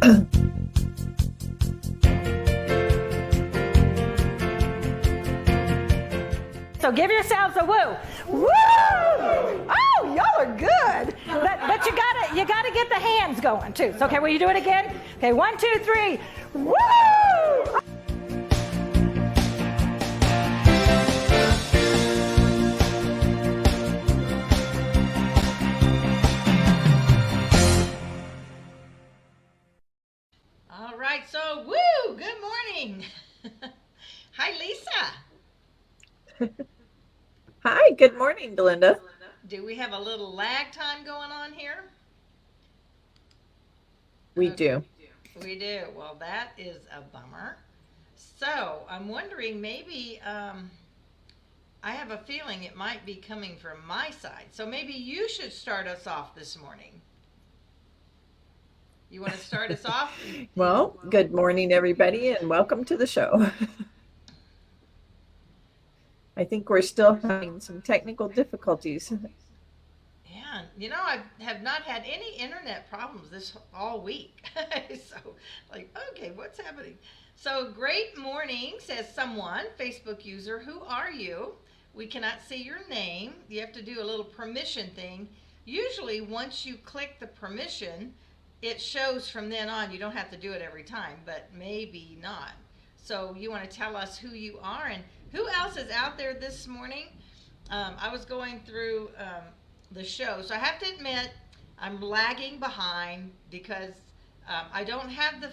So give yourselves a woo. Woo! Oh, y'all are good. But you gotta get the hands going too. So, okay, will you do it again? Okay, 1, 2, 3. Woo! All right, so woo, good morning. Hi, Lisa. Hi, good morning, Belinda. Do we have a little lag time going on here? We Okay, do. We do. Well, that is a bummer. So I'm wondering maybe I have a feeling it might be coming from my side. So maybe you should start us off this morning. You want to start us off? Well, good morning, everybody, and welcome to the show. I think we're still having some technical difficulties. Yeah, I have not had any internet problems this all week. So, okay, what's happening? So, great morning, says someone, Facebook user. Who are you? We cannot see your name. You have to do a little permission thing. Usually, once you click the permission, it shows from then on. You don't have to do it every time, but maybe not. So, you want to tell us who you are and who else is out there this morning? I was going through the show, so I have to admit I'm lagging behind because I don't have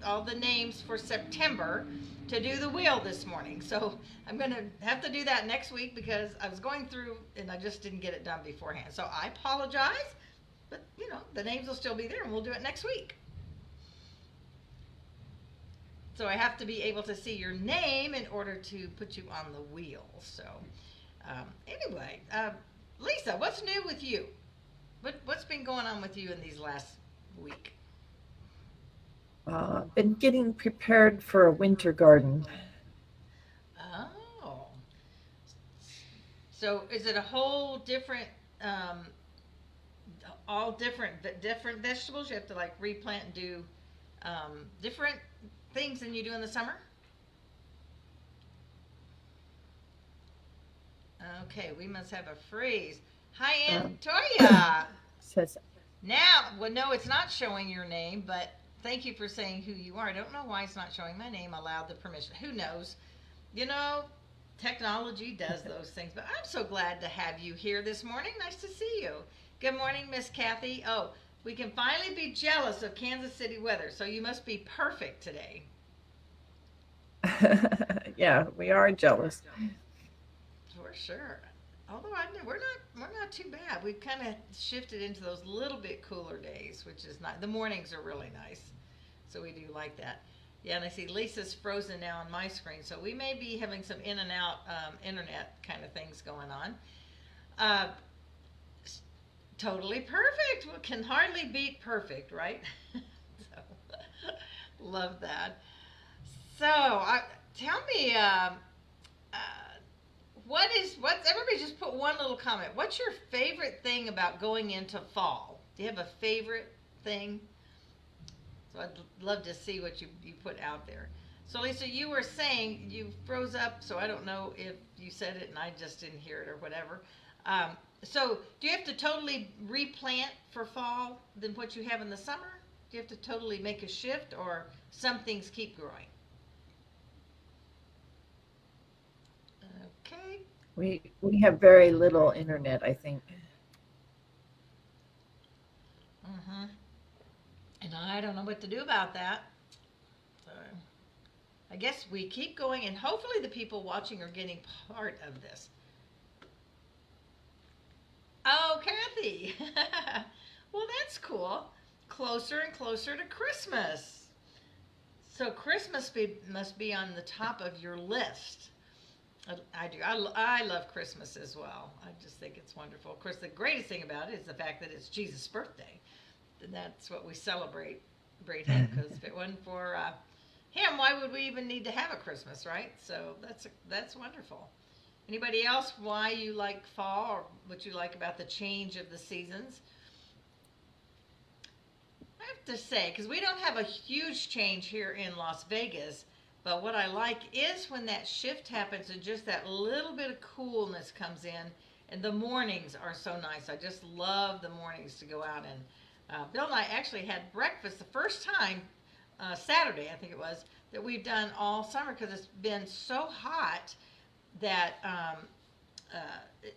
all the names for September to do the wheel this morning. So I'm going to have to do that next week because I was going through and I just didn't get it done beforehand. So I apologize, but the names will still be there and we'll do it next week. So I have to be able to see your name in order to put you on the wheel. So anyway, Lisa, what's new with you? What's been going on with you in these last week? Been getting prepared for a winter garden. Oh. So is it a whole different, all different vegetables? You have to replant and do different things than you do in the summer? Okay, we must have a freeze. Hi, Antoya. Says, Now, well, no, it's not showing your name, but thank you for saying who you are. I don't know why it's not showing my name. Allowed the permission. Who knows? Technology does those things. But I'm so glad to have you here this morning. Nice to see you. Good morning, Miss Kathy. Oh, we can finally be jealous of Kansas City weather. So you must be perfect today. yeah, we are jealous. For sure. Although we're not too bad. We've kind of shifted into those little bit cooler days, which is not. The mornings are really nice, so we do like that. Yeah, and I see Lisa's frozen now on my screen, so we may be having some in and out internet kind of things going on. Totally perfect. Well, can hardly beat perfect, right? So, love that. So, tell me. What's everybody just put one little comment. What's your favorite thing about going into fall? Do you have a favorite thing? So I'd love to see what you put out there. So Lisa, you were saying you froze up, so I don't know if you said it and I just didn't hear it or whatever. So do you have to totally replant for fall than what you have in the summer? Do you have to totally make a shift or some things keep growing? Okay. We have very little internet, I think. Mm-hmm. And I don't know what to do about that. So I guess we keep going, and hopefully the people watching are getting part of this. Oh, Kathy. Well, that's cool. Closer and closer to Christmas. So Christmas must be on the top of your list. I do. I love Christmas as well. I just think it's wonderful. Of course, the greatest thing about it is the fact that it's Jesus' birthday. And that's what we celebrate him, because if it wasn't for him, why would we even need to have a Christmas, right? So that's wonderful. Anybody else, why you like fall or what you like about the change of the seasons? I have to say, because we don't have a huge change here in Las Vegas, but what I like is when that shift happens and just that little bit of coolness comes in, and the mornings are so nice. I just love the mornings to go out and Bill and I actually had breakfast the first time Saturday, I think it was, that we've done all summer because it's been so hot that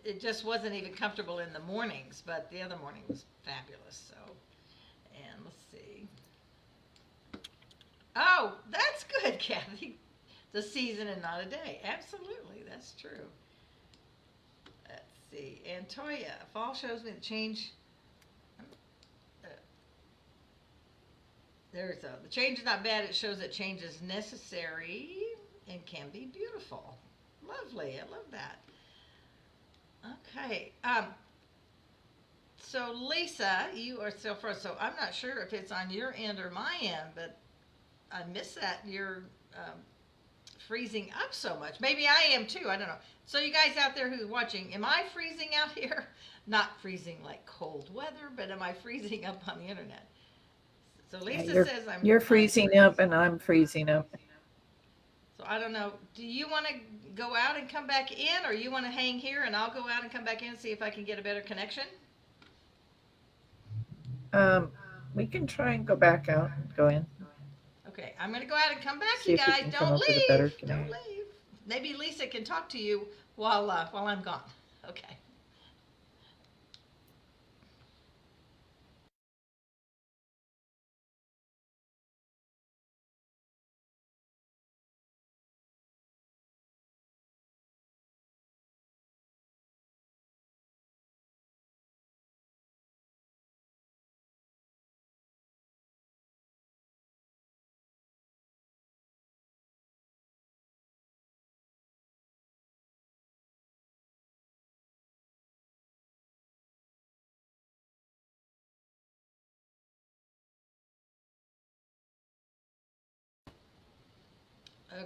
it just wasn't even comfortable in the mornings, but the other morning was fabulous. So, and let's see. Oh, that's good, Kathy. The season and not a day. Absolutely, that's true. Let's see. And Toya, fall shows me the change. The change is not bad. It shows that change is necessary and can be beautiful. Lovely. I love that. Okay. So Lisa, you are still first. So I'm not sure if it's on your end or my end, but I miss that you're freezing up so much. Maybe I am too. I don't know. So you guys out there who's watching, am I freezing out here? Not freezing like cold weather, but am I freezing up on the internet? So Lisa says you're freezing up and I'm freezing up. So I don't know. Do you want to go out and come back in, or you want to hang here and I'll go out and come back in and see if I can get a better connection? We can try and go back out and go in. Okay, I'm going to go out and come back, See you if we guys. can come Don't up with a better leave. Don't connection. leave. Maybe Lisa can talk to you while I'm gone. Okay.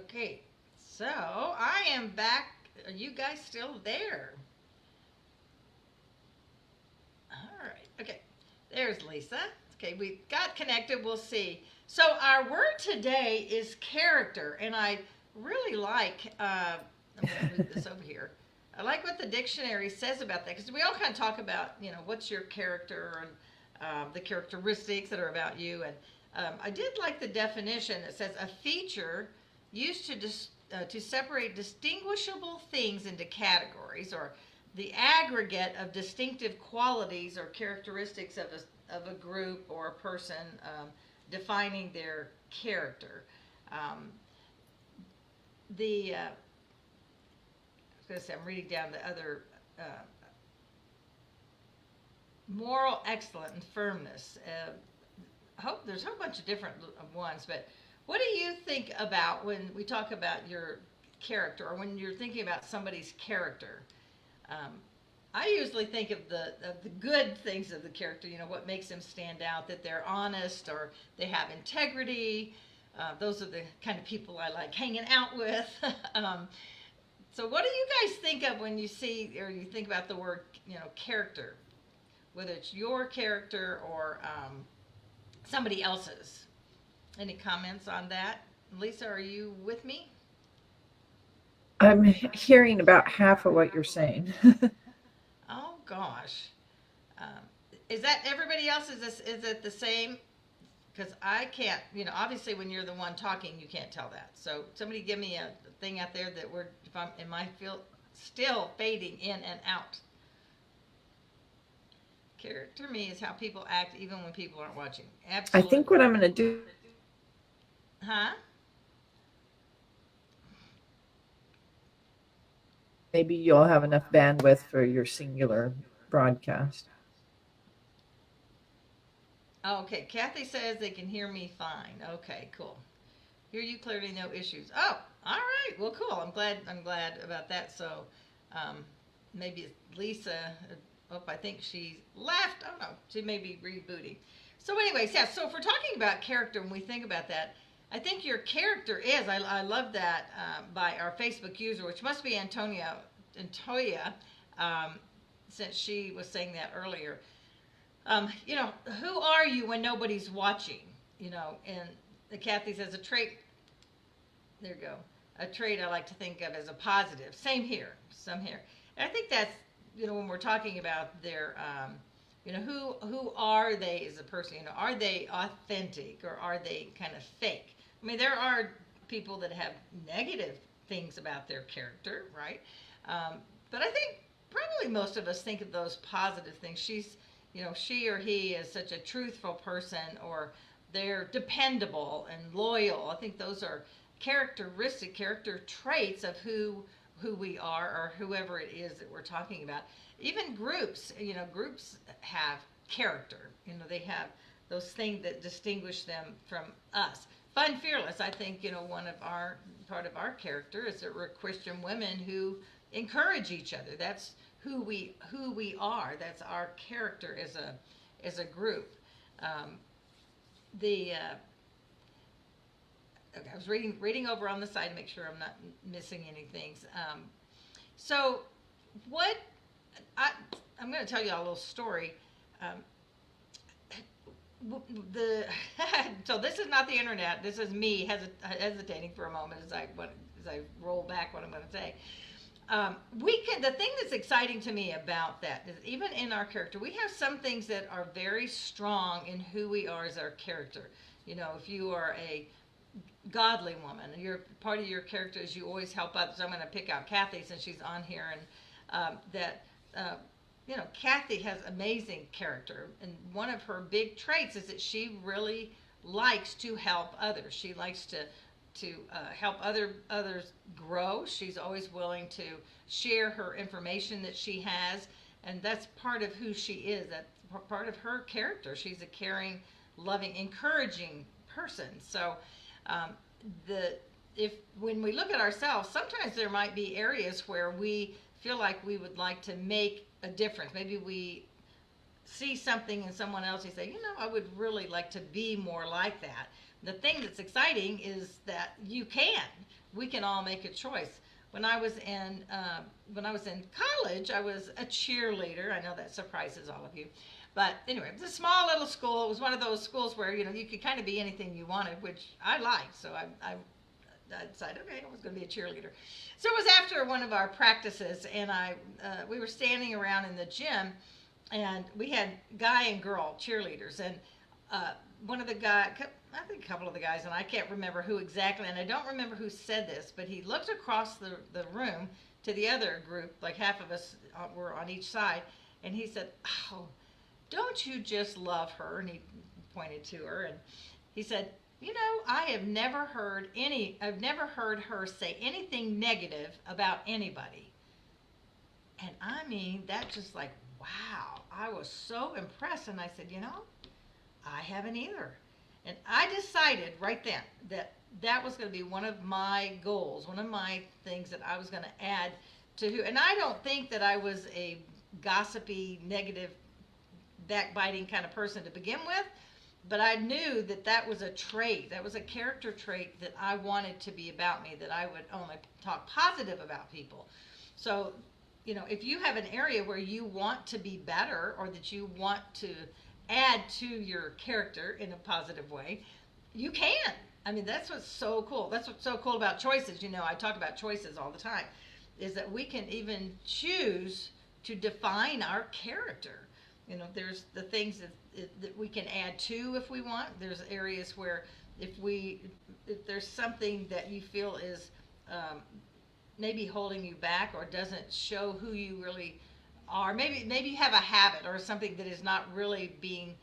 Okay, so I am back. Are you guys still there? All right. Okay. There's Lisa. Okay, we got connected. We'll see. So our word today is character, and I really like. I'm going to move this over here. I like what the dictionary says about that because we all kind of talk about, what's your character and the characteristics that are about you. And I did like the definition. It says a feature used to separate distinguishable things into categories or the aggregate of distinctive qualities or characteristics of a group or a person, defining their character. I was going to say, I'm reading down the other moral excellence and firmness. There's a whole bunch of different ones, but what do you think about when we talk about your character or when you're thinking about somebody's character? I usually think of the good things of the character, what makes them stand out, that they're honest or they have integrity. Those are the kind of people I like hanging out with. So what do you guys think of when you see or you think about the word, character, whether it's your character or somebody else's? Any comments on that? Lisa, are you with me? I'm hearing about half of what you're saying. Oh gosh, is that everybody else? Is it the same? Because I can't. Obviously, when you're the one talking, you can't tell that. So somebody give me a thing out there that if I'm in my field, still fading in and out. Character to me is how people act even when people aren't watching. Absolutely. I think what I'm going to do. Huh? Maybe you'll have enough bandwidth for your singular broadcast. Okay, Kathy says they can hear me fine. Okay, cool. Hear you clearly, no issues. Oh, all right. Well, cool. I'm glad about that. So, maybe it's Lisa. Oh, I think she left. Oh no, she may be rebooting. So, anyways, yeah. So, if we're talking about character, when we think about that, I think your character is. I love that by our Facebook user, which must be Antoya, since she was saying that earlier. You know, who are you when nobody's watching? You know, and Kathy says a trait. There you go. A trait I like to think of as a positive. Same here. Some here. And I think that's, you know, when we're talking about their, you know, who are they as a person? You know, are they authentic or are they kind of fake? I mean, there are people that have negative things about their character, right? But I think probably most of us think of those positive things. She's, you know, she or he is such a truthful person, or they're dependable and loyal. I think those are character traits of who we are, or whoever it is that we're talking about. Even groups, you know, groups have character. You know, they have those things that distinguish them from us. Fun, fearless. I think, you know, part of our character is that we're Christian women who encourage each other. That's who we are. That's our character as a group. Okay, I was reading over on the side to make sure I'm not missing any things. So what I'm going to tell you a little story. So this is not the internet. This is me hesitating for a moment as I roll back what I'm going to say. The thing that's exciting to me about that is, even in our character, we have some things that are very strong in who we are as our character. You know, if you are a godly woman, part of your character is you always help others. I'm going to pick out Kathy since she's on here, and you know, Kathy has amazing character, and one of her big traits is that she really likes to help others. She likes to help others grow. She's always willing to share her information that she has, and that's part of who she is. That's part of her character. She's a caring, loving, encouraging person. So when we look at ourselves, sometimes there might be areas where we feel like we would like to make a difference. Maybe we see something in someone else, you say, you know, I would really like to be more like that. The thing that's exciting is that we can all make a choice. When I was in college, I was a cheerleader. I know that surprises all of you, but anyway, it was a small little school. It was one of those schools where, you know, you could kind of be anything you wanted, which I liked. So I decided, okay, I was going to be a cheerleader. So it was after one of our practices, and we were standing around in the gym, and we had guy and girl cheerleaders, and one of the guys, I think a couple of the guys, and I can't remember who exactly, and I don't remember who said this, but he looked across the room to the other group, like half of us were on each side, and he said, oh, don't you just love her? And he pointed to her, and he said, you know, I've never heard her say anything negative about anybody. And I mean, that just like, wow, I was so impressed. And I said, you know, I haven't either. And I decided right then that was going to be one of my goals, one of my things that I was going to add to who. And I don't think that I was a gossipy, negative, backbiting kind of person to begin with. But I knew that was a trait, that was a character trait that I wanted to be about me, that I would only talk positive about people. So, you know, if you have an area where you want to be better, or that you want to add to your character in a positive way, you can. I mean, that's what's so cool. That's what's so cool about choices. You know, I talk about choices all the time, is that we can even choose to define our character. You know, there's the things that we can add to if we want. There's areas where if there's something that you feel is maybe holding you back or doesn't show who you really are, maybe you have a habit or something that is not really being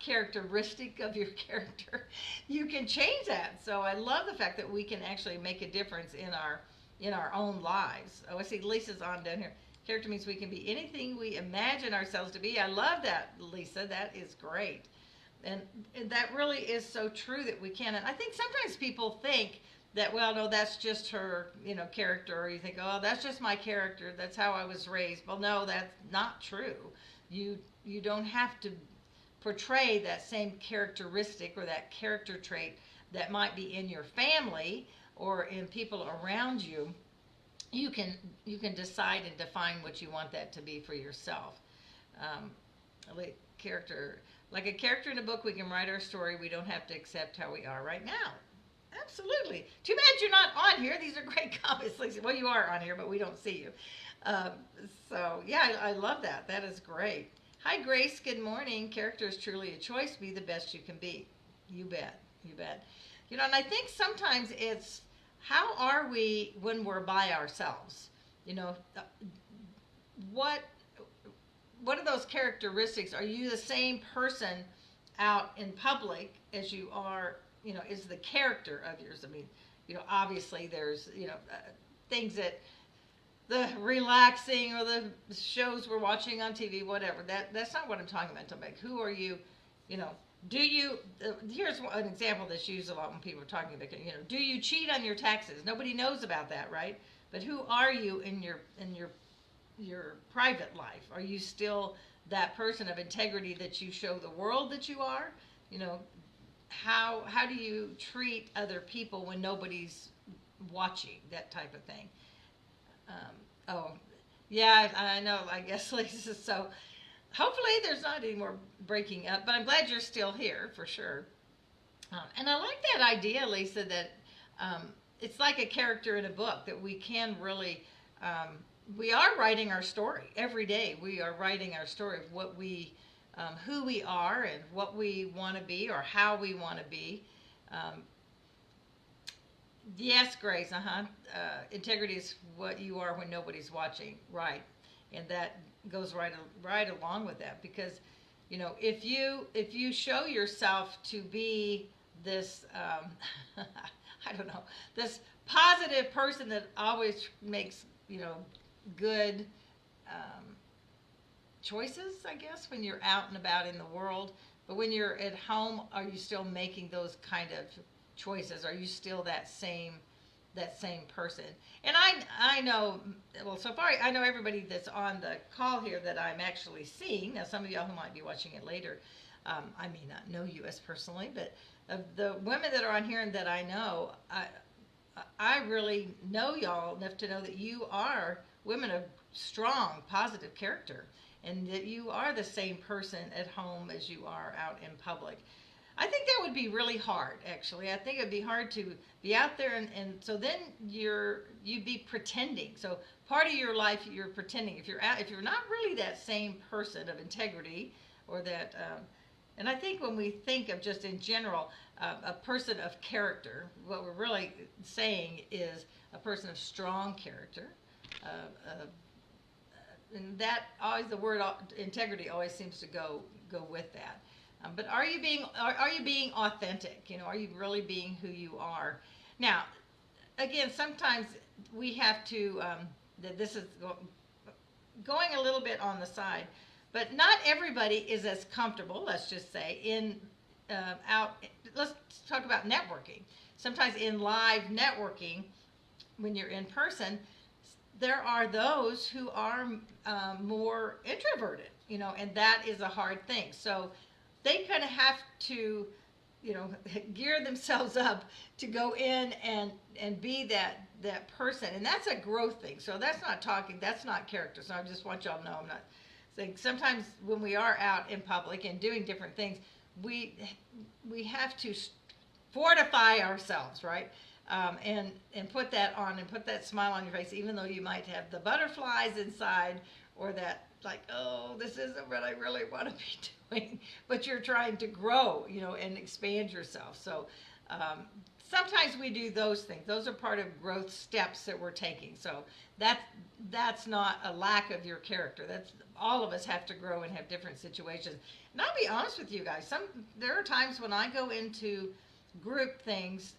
characteristic of your character, you can change that. So I love the fact that we can actually make a difference in our own lives. Oh, I see Lisa's on down here. Character means we can be anything we imagine ourselves to be. I love that, Lisa. That is great. And that really is so true that we can. And I think sometimes people think that, well, no, that's just her, you know, character. Or you think, oh, that's just my character. That's how I was raised. Well, no, that's not true. You don't have to portray that same characteristic or that character trait that might be in your family or in people around you. You can decide and define what you want that to be for yourself. Character, like a character in a book, we can write our story. We don't have to accept how we are right now. Absolutely. Too bad you're not on here. These are great comments, Lisa. Well, you are on here, but we don't see you. Um, so, yeah, I love that. That is great. Hi, Grace. Good morning. Character is truly a choice. Be the best you can be. You bet. You bet. You know, and I think sometimes it's how are we when we're by ourselves? You know, what what are those characteristics? Are you the same person out in public as you are, you know, is the character of yours? I mean, you know, obviously there's, you know, things that the relaxing or the shows we're watching on TV, whatever. That's not what I'm talking about. I'm talking about who are you, you know, do you, here's an example that's used a lot when people are talking about, you know, do you cheat on your taxes? Nobody knows about that, right? But who are you in your private life? Are you still that person of integrity that you show the world that you are? You know, how do you treat other people when nobody's watching? That type of thing. Oh, yeah, I know. I guess Lisa. So hopefully there's not any more breaking up. But I'm glad you're still here for sure. And I like that idea, Lisa, that it's like a character in a book that we can really. We are writing our story every day. We are writing our story of what we, who we are, and what we want to be, or how we want to be. Yes, Grace. Integrity is what you are when nobody's watching, right? And that goes right along with that, because, you know, if you show yourself to be this, I don't know, this positive person that always makes, you know, good choices, I guess, when you're out and about in the world. But when you're at home, are you still making those kind of choices? Are you still that same person? And I know, well, so far I know everybody that's on the call here that I'm actually seeing. Now, some of y'all who might be watching it later, I may not know you as personally, but of the women that are on here and that I know, I really know y'all enough to know that you are women of strong, positive character, and that you are the same person at home as you are out in public. I think that would be really hard, actually. I think it'd be hard to be out there, and so then you'd be pretending. So part of your life you're pretending. If you're not really that same person of integrity, or that, and I think when we think of just in general a person of character, what we're really saying is a person of strong character. And that always, the word integrity always seems to go with that. But are you being authentic? You know, are you really being who you are? Now, again, sometimes we have to. This is going a little bit on the side, but not everybody is as comfortable. Let's just say in out. Let's talk about networking. Sometimes in live networking, when you're in person, there are those who are more introverted. You know, and that is a hard thing. So they kind of have to, you know, gear themselves up to go in and be that person, and that's a growth thing. So that's not character. So I just want y'all to know, I'm not saying, sometimes when we are out in public and doing different things, we have to fortify ourselves, right? And put that on and put that smile on your face, even though you might have the butterflies inside, or that, like, oh, this isn't what I really want to be doing, but you're trying to grow, you know, and expand yourself. So sometimes we do those things. Those are part of growth steps that we're taking. So that's not a lack of your character. That's, all of us have to grow and have different situations. And I'll be honest with you guys, there are times when I go into group things,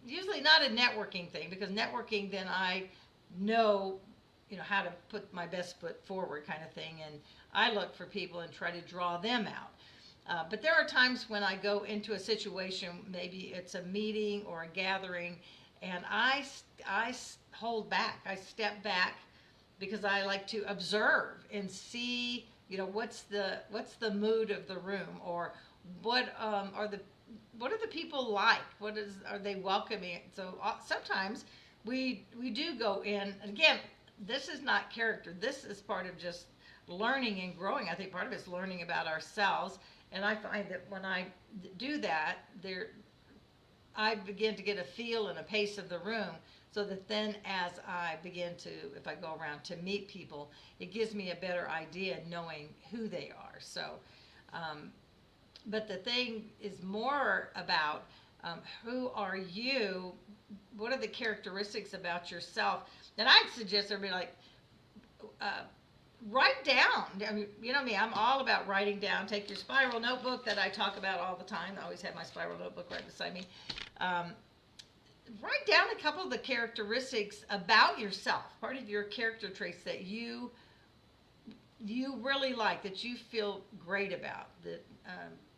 usually not a networking thing, because networking, then I know, you know, how to put my best foot forward, kind of thing, and I look for people and try to draw them out. But there are times when I go into a situation, maybe it's a meeting or a gathering, and I hold back. I step back because I like to observe and see, you know, what's the mood of the room, or what are the people like? Are they welcoming? So sometimes we do go in, and again, this is not character. This is part of just learning and growing. I think part of it's learning about ourselves. And I find that when I do that, I begin to get a feel and a pace of the room, so that then as I begin to, if I go around to meet people, it gives me a better idea knowing who they are. So, but the thing is more about who are you? What are the characteristics about yourself? And I'd suggest everybody write down. I mean, you know me, I'm all about writing down. Take your spiral notebook that I talk about all the time. I always have my spiral notebook right beside me. Write down a couple of the characteristics about yourself, part of your character traits that you really like, that you feel great about, that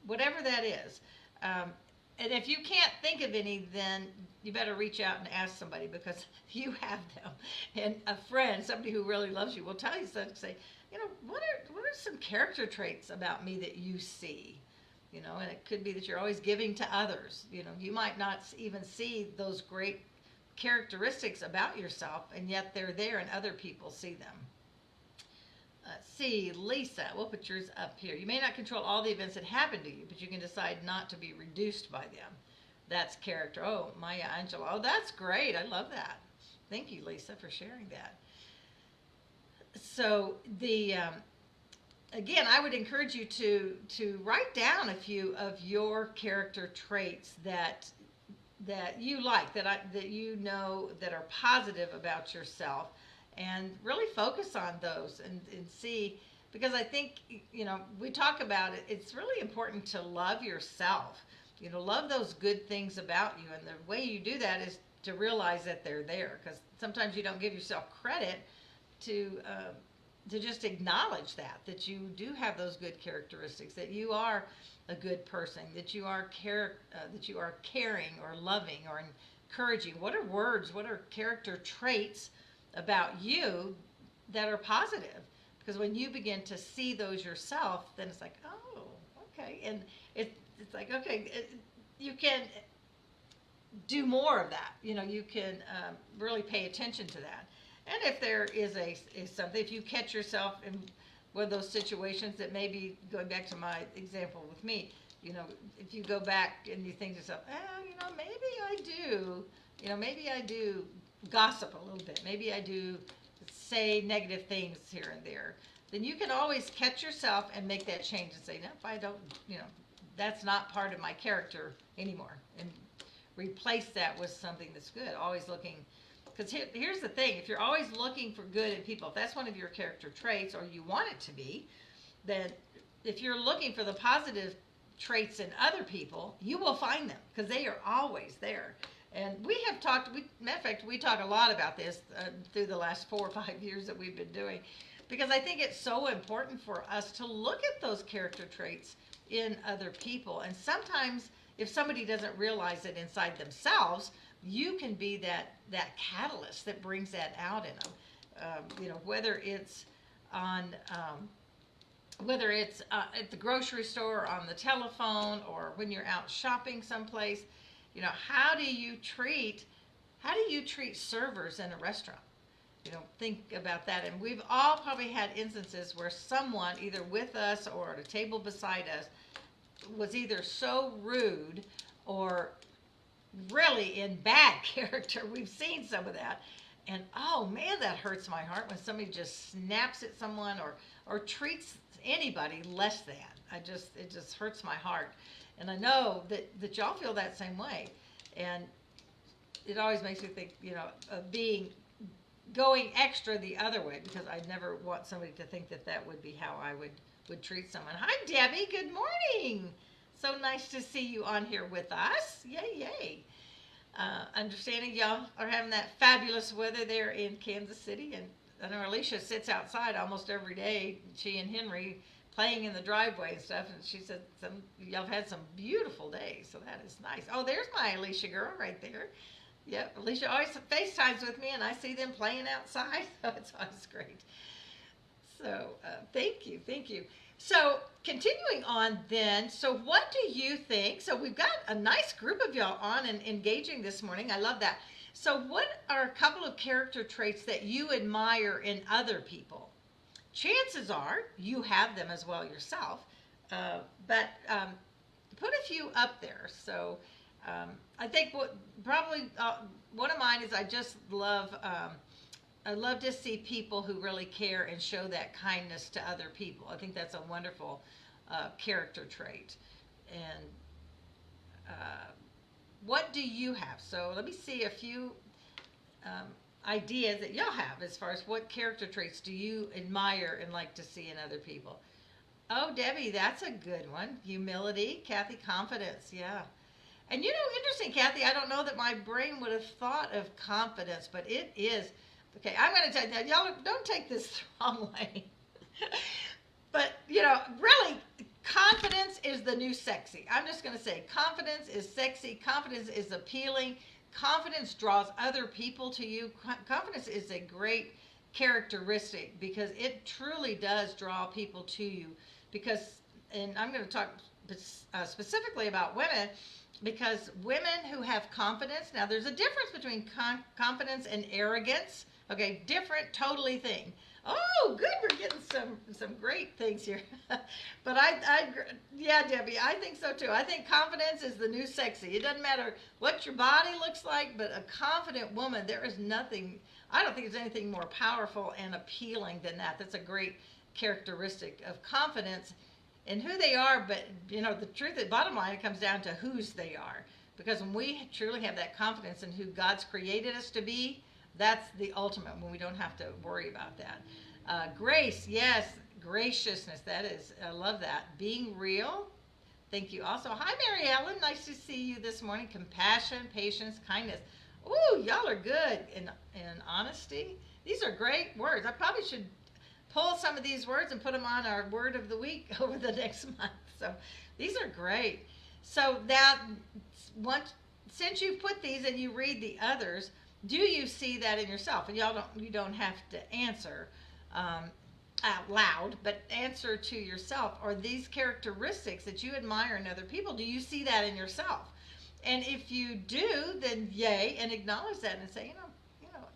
whatever that is. And if you can't think of any, then you better reach out and ask somebody, because you have them. And a friend, somebody who really loves you, will tell you something. Say, what are some character traits about me that you see? And it could be that you're always giving to others. You might not even see those great characteristics about yourself, and yet they're there and other people see them. Let's see, Lisa, we'll put yours up here. You may not control all the events that happen to you, but you can decide not to be reduced by them. That's character. Oh, Maya Angelou. Oh, that's great. I love that. Thank you, Lisa, for sharing that. So again, I would encourage you to write down a few of your character traits that you like, that you know that are positive about yourself, and really focus on those and see, because I think, we talk about it, it's really important to love yourself, love those good things about you. And the way you do that is to realize that they're there, because sometimes you don't give yourself credit to just acknowledge that you do have those good characteristics, that you are a good person, that you are caring or loving or encouraging. What are words? What are character traits about you that are positive? Because when you begin to see those yourself, then it's like, oh, okay, and it's like, okay, you can do more of that. You can really pay attention to that. And if there is something, if you catch yourself in one of those situations that maybe, going back to my example with me, if you go back and you think to yourself, maybe I do gossip a little bit. Maybe I do say negative things here and there. Then you can always catch yourself and make that change and say, no, if I don't, that's not part of my character anymore. And replace that with something that's good. Always looking. Because here's the thing, if you're always looking for good in people, if that's one of your character traits, or you want it to be, then if you're looking for the positive traits in other people, you will find them, because they are always there. And we have talked, matter of fact, we talk a lot about this through the last 4 or 5 years that we've been doing, because I think it's so important for us to look at those character traits in other people. And sometimes, if somebody doesn't realize it inside themselves, you can be that catalyst that brings that out in them. Whether it's at the grocery store, or on the telephone, or when you're out shopping someplace. How do you treat servers in a restaurant? Think about that. And we've all probably had instances where someone, either with us or at a table beside us, was either so rude or really in bad character. We've seen some of that, and oh man, that hurts my heart when somebody just snaps at someone or treats anybody less than. It just hurts my heart, and I know that y'all feel that same way, and it always makes me think, of going extra the other way, because I never want somebody to think that would be how I would treat someone. Hi, Debbie. Good morning. So nice to see you on here with us. Yay, yay. Understanding y'all are having that fabulous weather there in Kansas City. And I know Alicia sits outside almost every day, she and Henry, playing in the driveway and stuff. And she said y'all have had some beautiful days. So that is nice. Oh, there's my Alicia girl right there. Yep, Alicia always FaceTimes with me, and I see them playing outside. So it's always great. So thank you. So continuing on then, so what do you think? So we've got a nice group of y'all on and engaging this morning. I love that. So what are a couple of character traits that you admire in other people? chances are you have them as well yourself. But put a few up there. So I think what probably one of mine is I love to see people who really care and show that kindness to other people. I think that's a wonderful character trait. And what do you have? So let me see a few ideas that y'all have as far as what character traits do you admire and like to see in other people. Oh, Debbie, that's a good one. Humility. Kathy, confidence. Yeah. And interesting, Kathy, I don't know that my brain would have thought of confidence, but it is. Okay, I'm going to tell you, y'all don't take this the wrong way. But, really, confidence is the new sexy. I'm just going to say confidence is sexy. Confidence is appealing. Confidence draws other people to you. Confidence is a great characteristic because it truly does draw people to you. Because, and I'm going to talk specifically about women, because women who have confidence, now there's a difference between confidence and arrogance. Okay, different, totally thing. Oh, good, we're getting some great things here. But yeah, Debbie, I think so too. I think confidence is the new sexy. It doesn't matter what your body looks like, but a confident woman, there is nothing, I don't think there's anything more powerful and appealing than that. That's a great characteristic of confidence in who they are, but the truth, the bottom line, it comes down to whose they are. Because when we truly have that confidence in who God's created us to be, that's the ultimate, when we don't have to worry about that. Grace, yes, graciousness, that is, I love that. Being real, thank you also. Hi, Mary Ellen, nice to see you this morning. Compassion, patience, kindness. Ooh, y'all are good. And honesty, these are great words. I probably should pull some of these words and put them on our word of the week over the next month. So these are great. So that since you put these and you read the others, do you see that in yourself? And you don't have to answer out loud, but answer to yourself. Are these characteristics that you admire in other people? Do you see that in yourself? And if you do, then yay, and acknowledge that and say,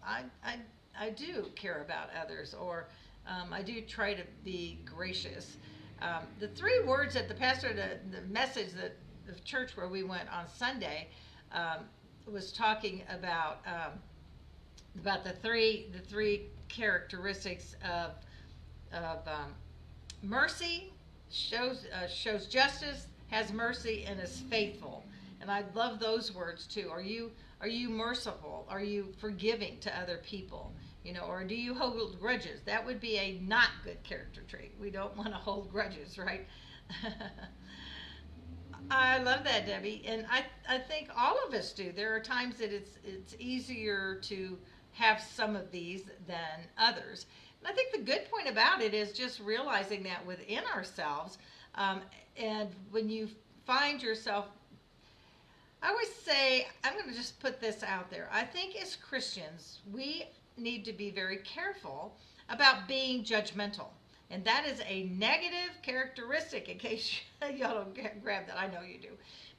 I do care about others, or I do try to be gracious. The three words that the pastor, the message that the church where we went on Sunday, was talking about the three characteristics of mercy, shows justice, has mercy, and is faithful. And I love those words too. Are you merciful? Are you forgiving to other people? Or do you hold grudges? That would be a not good character trait. We don't want to hold grudges, right? I love that, Debbie, and I think all of us do. There are times that it's easier to have some of these than others. And I think the good point about it is just realizing that within ourselves, and when you find yourself, I always say, I'm going to just put this out there. I think as Christians, we need to be very careful about being judgmental. And that is a negative characteristic, in case y'all don't grab that. I know you do.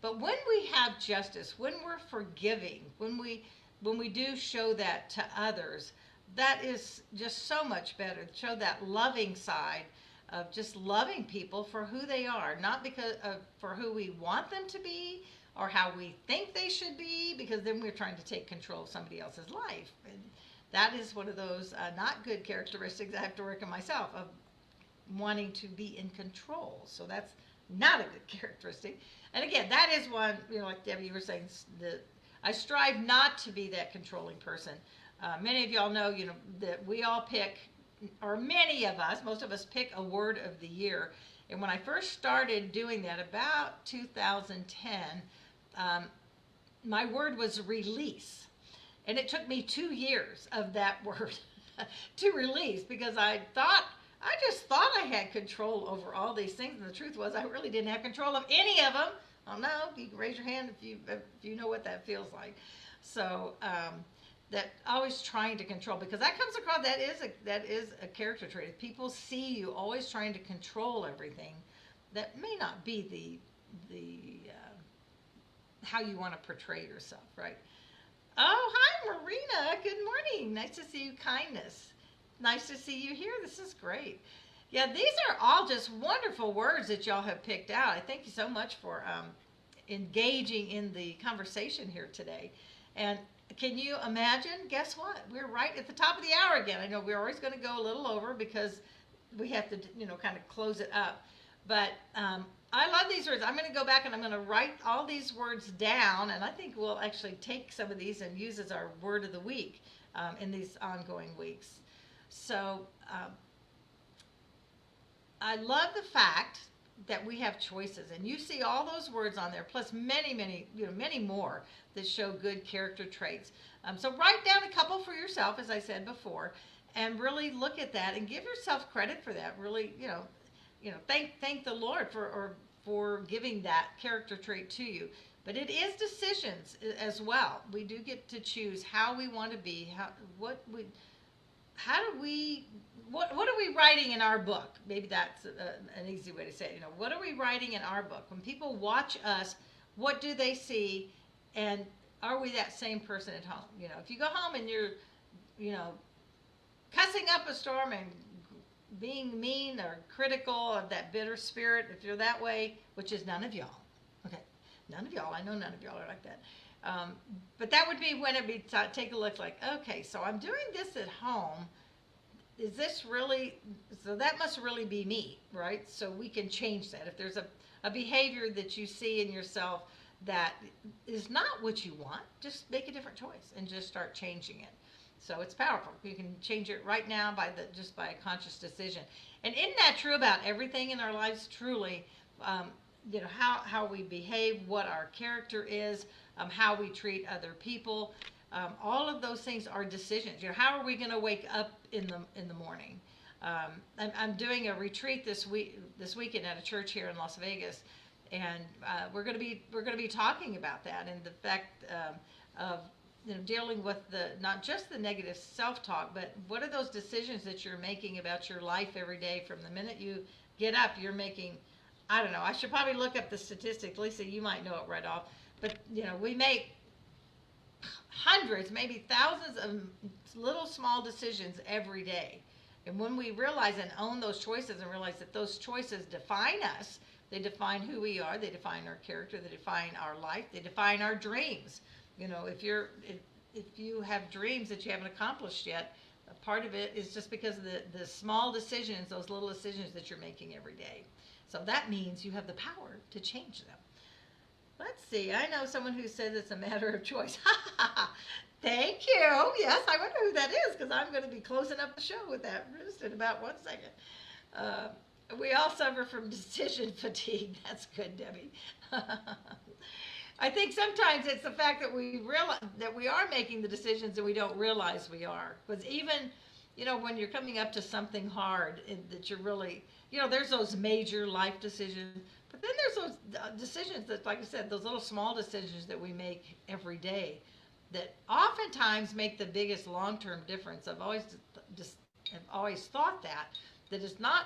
But when we have justice, when we're forgiving, when we do show that to others, that is just so much better. Show that loving side of just loving people for who they are, not because of for who we want them to be or how we think they should be, because then we're trying to take control of somebody else's life. And that is one of those not good characteristics I have to work on myself, of wanting to be in control. So that's not a good characteristic. And again, that is one, like Debbie, you were saying, I strive not to be that controlling person. Many of y'all know, that we all pick, or many of us, most of us pick a word of the year. And when I first started doing that, about 2010, my word was release. And it took me 2 years of that word to release, because I just thought I had control over all these things, and the truth was I really didn't have control of any of them. I don't know, you can raise your hand if you know what that feels like. So that always trying to control, because that comes across, that is a character trait. If people see you always trying to control everything, that may not be the how you want to portray yourself, right? Oh, hi, Marina. Good morning. Nice to see you. Kindness. nice to see you here. This is great. Yeah, these are all just wonderful words that y'all have picked out. I thank you so much for engaging in the conversation here today. And can you imagine? Guess what? We're right at the top of the hour again. I know we're always going to go a little over because we have to, kind of close it up. But I love these words. I'm going to go back and I'm going to write all these words down, and I think we'll actually take some of these and use as our word of the week in these ongoing weeks. So I love the fact that we have choices, and you see all those words on there, plus many, many, many more that show good character traits. So write down a couple for yourself, as I said before, and really look at that and give yourself credit for that. Really, thank the Lord for giving that character trait to you. But it is decisions as well. We do get to choose how we want to be. What are we writing in our book? Maybe that's an easy way to say it. What are we writing in our book? When people watch us, what do they see? And are we that same person at home? If you go home and you're, cussing up a storm and being mean or critical of that bitter spirit, if you're that way, which is none of y'all. Okay, none of y'all. I know none of y'all are like that. But that would be when take a look like, okay, so I'm doing this at home. Is this really, so that must really be me, right? So we can change that. If there's a behavior that you see in yourself that is not what you want, just make a different choice and just start changing it. So it's powerful. You can change it right now just by a conscious decision. And isn't that true about everything in our lives? Truly, how we behave, what our character is, how we treat other people. All of those things are decisions. How are we going to wake up in the morning? I'm doing a retreat this weekend at a church here in Las Vegas, and we're going to be talking about that and the fact of dealing with not just the negative self-talk, but what are those decisions that you're making about your life every day from the minute you get up? You're making, I don't know, I should probably look up the statistics. Lisa, you might know it right off. But, we make hundreds, maybe thousands of little small decisions every day. And when we realize and own those choices and realize that those choices define us, they define who we are, they define our character, they define our life, they define our dreams. If you have dreams that you haven't accomplished yet, a part of it is just because of the small decisions, those little decisions that you're making every day. So that means you have the power to change them. Let's see. I know someone who says it's a matter of choice. Thank you. Yes, I wonder who that is because I'm going to be closing up the show with that just in about 1 second. We all suffer from decision fatigue. That's good, Debbie. I think sometimes it's the fact that we realize that we are making the decisions and we don't realize we are. Because even, when you're coming up to something hard that you're really, there's those major life decisions. But then there's those decisions that, like I said, those little small decisions that we make every day that oftentimes make the biggest long-term difference. I've always thought that it's not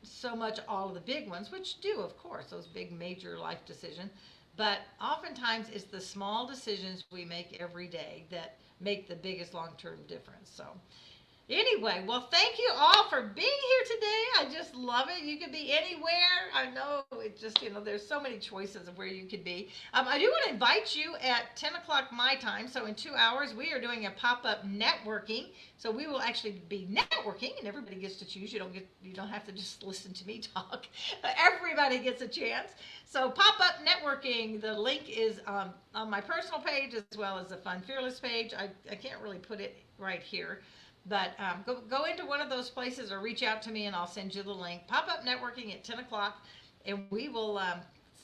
so much all of the big ones, which do, of course, those big major life decisions. But oftentimes it's the small decisions we make every day that make the biggest long-term difference. So anyway, well, thank you all for being here today. I just love it. You could be anywhere. I know it just, there's so many choices of where you could be. I do want to invite you at 10 o'clock my time. So in 2 hours, we are doing a pop-up networking. So we will actually be networking, and everybody gets to choose. You don't have to just listen to me talk. Everybody gets a chance. So pop-up networking, the link is on my personal page as well as the Fun Fearless page. I can't really put it right here. But go into one of those places or reach out to me and I'll send you the link. Pop-up networking at 10 o'clock, and we will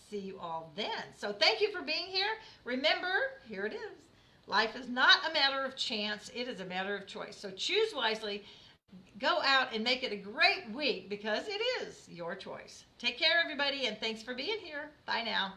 see you all then. So thank you for being here. Remember, here it is. Life is not a matter of chance. It is a matter of choice. So choose wisely. Go out and make it a great week because it is your choice. Take care, everybody, and thanks for being here. Bye now.